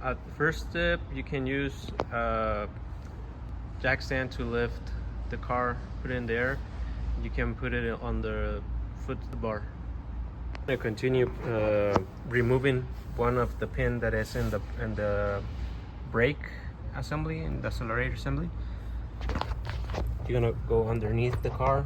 At the first step, you can use jack stand to lift the car, put it in there. You can put it on the foot bar. I continue removing one of the pin that is in the brake assembly and the accelerator assembly. You're gonna go underneath the car.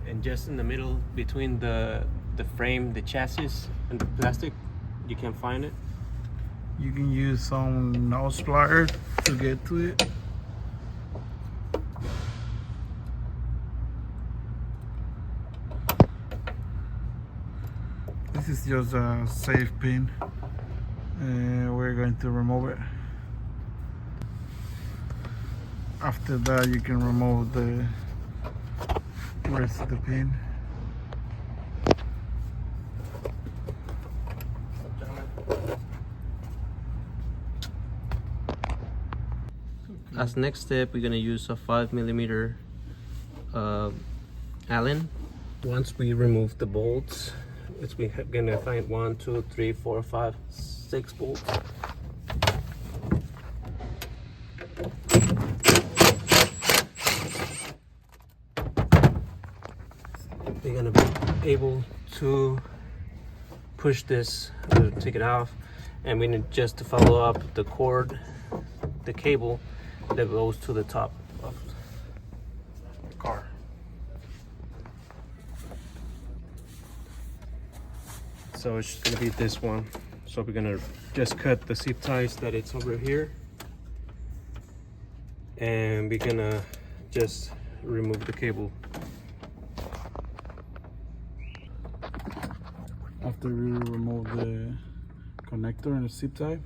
And just in the middle between the frame, the chassis, and the plastic, you can find it. You can use some nose pliers to get to it. This is just a safe pin, and we're going to remove it. After that, you can remove the rest of the pin. As next step, we're gonna use a 5mm Allen. Once we remove the bolts, we're gonna find 1, 2, 3, 4, 5, 6 bolts. We're gonna be able to push this, take it off, and we need just to follow up the cord, the cable that goes to the top of the car. So it's gonna be this one. So we're gonna just cut the zip ties that it's over here, and we're gonna just remove the cable. After we remove the connector and the zip tie,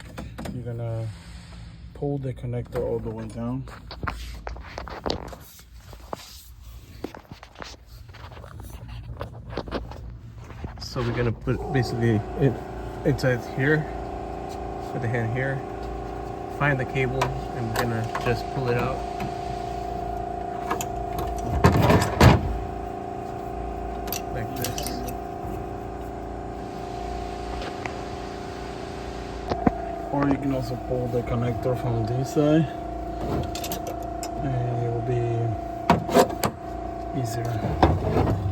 you're gonna pull the connector all the way down. So we're gonna put basically it inside here, put the hand here, find the cable, and we're gonna just pull it out. Like this. Or you can also pull the connector from this side, and it will be easier.